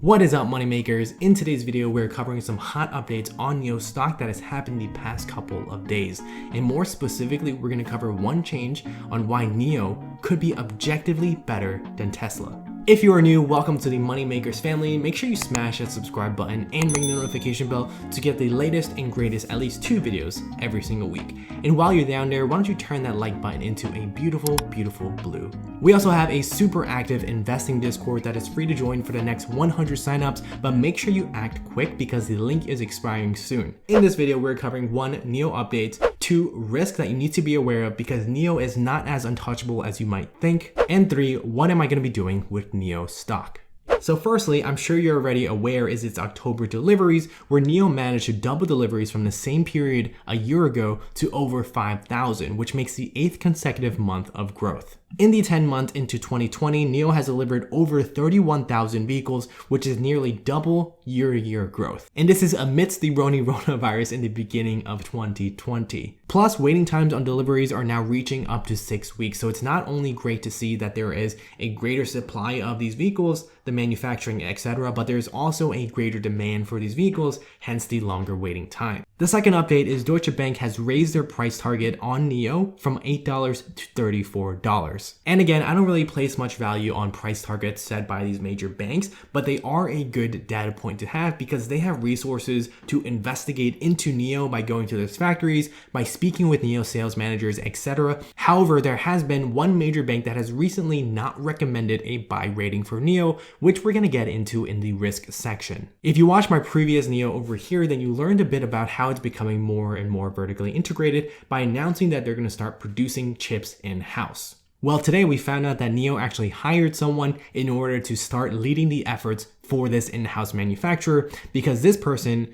What is up, moneymakers? In today's video, we're covering some hot updates on NIO stock that has happened the past couple of days. And more specifically, we're going to cover one change on why NIO could be objectively better than Tesla. If you are new, welcome to the Moneymakers family. Make sure you smash that subscribe button and ring the notification bell to get the latest and greatest at least 2 videos every single week. And while you're down there, why don't you turn that like button into a beautiful, beautiful blue. We also have a super active investing Discord that is free to join for the next 100 signups, but make sure you act quick because the link is expiring soon. In this video, we're covering 1, NIO updates, 2, risks that you need to be aware of because NIO is not as untouchable as you might think, and 3, what am I going to be doing with NIO stock? So firstly, I'm sure you're already aware is its October deliveries, where NIO managed to double deliveries from the same period a year ago to over 5,000, which makes the 8th consecutive month of growth. In the 10 months into 2020, NIO has delivered over 31,000 vehicles, which is nearly double year-to-year growth. And this is amidst the coronavirus in the beginning of 2020. Plus, waiting times on deliveries are now reaching up to 6 weeks. So it's not only great to see that there is a greater supply of these vehicles, the manufacturing, etc., but there's also a greater demand for these vehicles, hence the longer waiting time. The second update is Deutsche Bank has raised their price target on NIO from $8 to $34. And again, I don't really place much value on price targets set by these major banks, but they are a good data point to have because they have resources to investigate into NIO by going to those factories, by speaking with NIO sales managers, etc. However, there has been one major bank that has recently not recommended a buy rating for NIO, which we're going to get into in the risk section. If you watch my previous NIO over here, then you learned a bit about how it's becoming more and more vertically integrated by announcing that they're going to start producing chips in-house. Well, today we found out that NIO actually hired someone in order to start leading the efforts for this in-house manufacturer, because this person,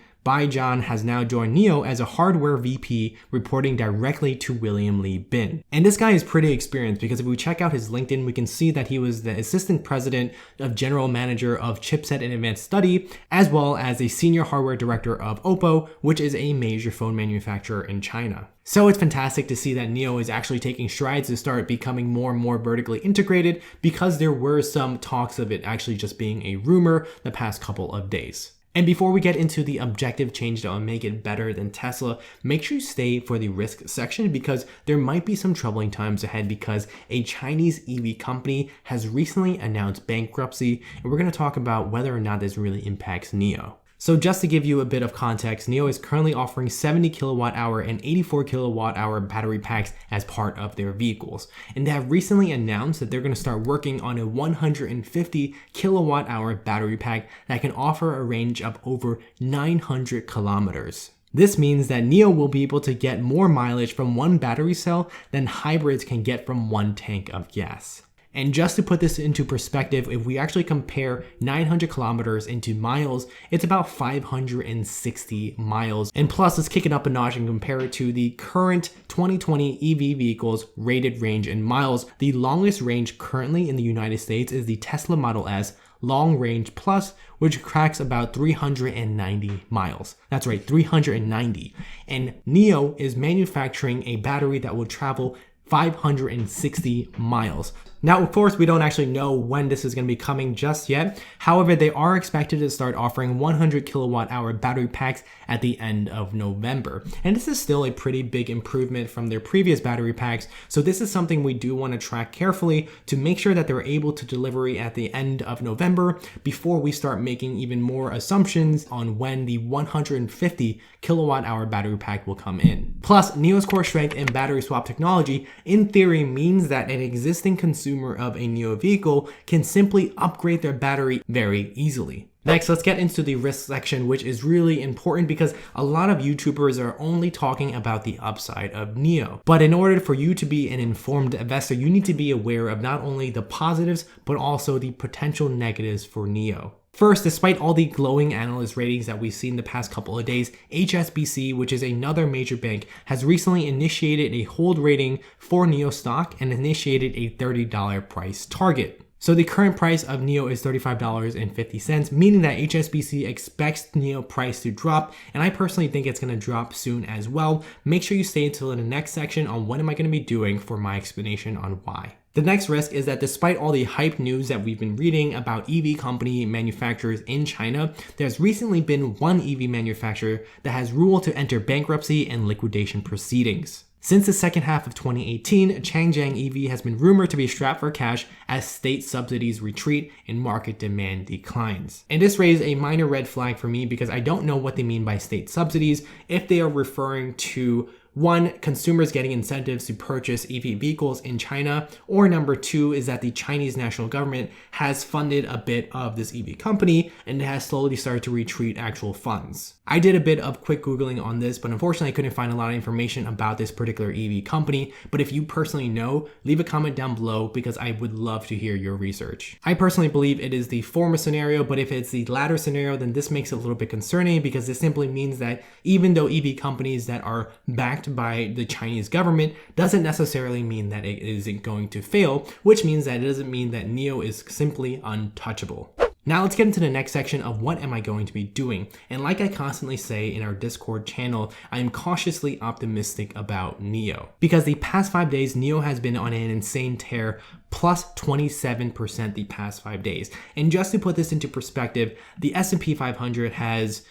John, has now joined NIO as a hardware VP, reporting directly to William Lee Bin. And this guy is pretty experienced because if we check out his LinkedIn, we can see that he was the assistant president of general manager of chipset and advanced study, as well as a senior hardware director of Oppo, which is a major phone manufacturer in China. So it's fantastic to see that NIO is actually taking strides to start becoming more and more vertically integrated, because there were some talks of it actually just being a rumor the past couple of days. And before we get into the objective change that will make it better than Tesla, make sure you stay for the risk section because there might be some troubling times ahead because a Chinese EV company has recently announced bankruptcy, and we're going to talk about whether or not this really impacts NIO. So just to give you a bit of context, NIO is currently offering 70 kilowatt hour and 84 kilowatt hour battery packs as part of their vehicles. And they have recently announced that they're going to start working on a 150 kilowatt hour battery pack that can offer a range of over 900 kilometers. This means that NIO will be able to get more mileage from one battery cell than hybrids can get from one tank of gas. And just to put this into perspective, if we actually compare 900 kilometers into miles, it's about 560 miles. And plus, let's kick it up a notch and compare it to the current 2020 EV vehicles rated range in miles. The longest range currently in the United States is the Tesla Model S Long Range Plus, which cracks about 390 miles. That's right, 390. And NIO is manufacturing a battery that will travel 560 miles. Now, of course, we don't actually know when this is going to be coming just yet. However, they are expected to start offering 100 kilowatt hour battery packs at the end of November. And this is still a pretty big improvement from their previous battery packs. So this is something we do want to track carefully to make sure that they're able to deliver at the end of November before we start making even more assumptions on when the 150 kilowatt hour battery pack will come in. Plus, NIO's core strength in battery swap technology in theory means that an existing consumer of a NIO vehicle can simply upgrade their battery very easily. Next, let's get into the risk section, which is really important because a lot of YouTubers are only talking about the upside of NIO. But in order for you to be an informed investor, you need to be aware of not only the positives, but also the potential negatives for NIO. First, despite all the glowing analyst ratings that we've seen the past couple of days, HSBC, which is another major bank, has recently initiated a hold rating for NIO stock and initiated a $30 price target. So the current price of NIO is $35.50, meaning that HSBC expects NIO price to drop, and I personally think it's going to drop soon as well. Make sure you stay until the next section on what am I going to be doing for my explanation on why. The next risk is that despite all the hype news that we've been reading about EV company manufacturers in China, there's recently been one EV manufacturer that has ruled to enter bankruptcy and liquidation proceedings. Since the second half of 2018, Changjiang EV has been rumored to be strapped for cash as state subsidies retreat and market demand declines. And this raised a minor red flag for me because I don't know what they mean by state subsidies, if they are referring to one, consumers getting incentives to purchase EV vehicles in China, or number two is that the Chinese national government has funded a bit of this EV company and it has slowly started to retreat actual funds. I did a bit of quick Googling on this, but unfortunately I couldn't find a lot of information about this particular EV company. But if you personally know, leave a comment down below because I would love to hear your research. I personally believe it is the former scenario, but if it's the latter scenario, then this makes it a little bit concerning because this simply means that even though EV companies that are backed by the Chinese government doesn't necessarily mean that it isn't going to fail, which means that it doesn't mean that NIO is simply untouchable. Now let's get into the next section of what am I going to be doing. And like I constantly say in our Discord channel, I am cautiously optimistic about NIO. Because the past 5 days, NIO has been on an insane tear, plus 27% the past 5 days. And just to put this into perspective, the S&P 500 has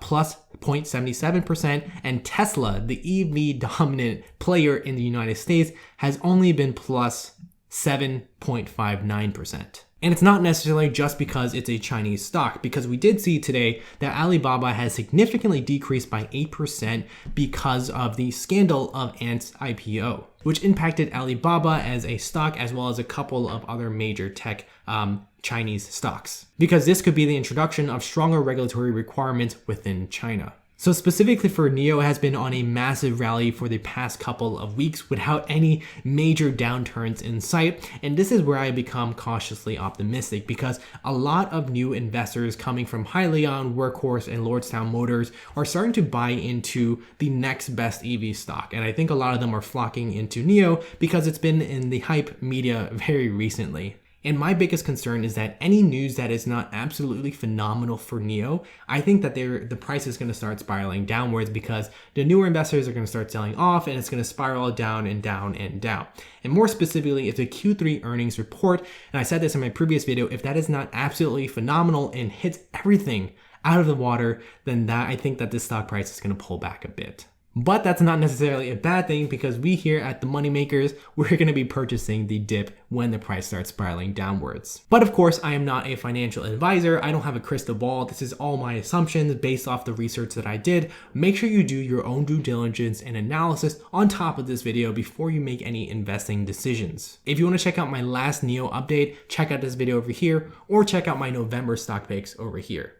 plus 0.77%, and Tesla, the EV dominant player in the United States, has only been plus 7.59%. And it's not necessarily just because it's a Chinese stock, because we did see today that Alibaba has significantly decreased by 8% because of the scandal of Ant's IPO, which impacted Alibaba as a stock as well as a couple of other major tech Chinese stocks, because this could be the introduction of stronger regulatory requirements within China. So specifically for NIO, it has been on a massive rally for the past couple of weeks without any major downturns in sight. And this is where I become cautiously optimistic because a lot of new investors coming from Hyliion, Workhorse, and Lordstown Motors are starting to buy into the next best EV stock. And I think a lot of them are flocking into NIO because it's been in the hype media very recently. And my biggest concern is that any news that is not absolutely phenomenal for NIO, I think that the price is going to start spiraling downwards because the newer investors are going to start selling off and it's going to spiral down and down and down. And more specifically, it's a Q3 earnings report. And I said this in my previous video, if that is not absolutely phenomenal and hits everything out of the water, then I think that this stock price is going to pull back a bit. But that's not necessarily a bad thing because we here at the Moneymakers, we're going to be purchasing the dip when the price starts spiraling downwards. But of course, I am not a financial advisor. I don't have a crystal ball. This is all my assumptions based off the research that I did. Make sure you do your own due diligence and analysis on top of this video before you make any investing decisions. If you want to check out my last NIO update, check out this video over here or check out my November stock picks over here.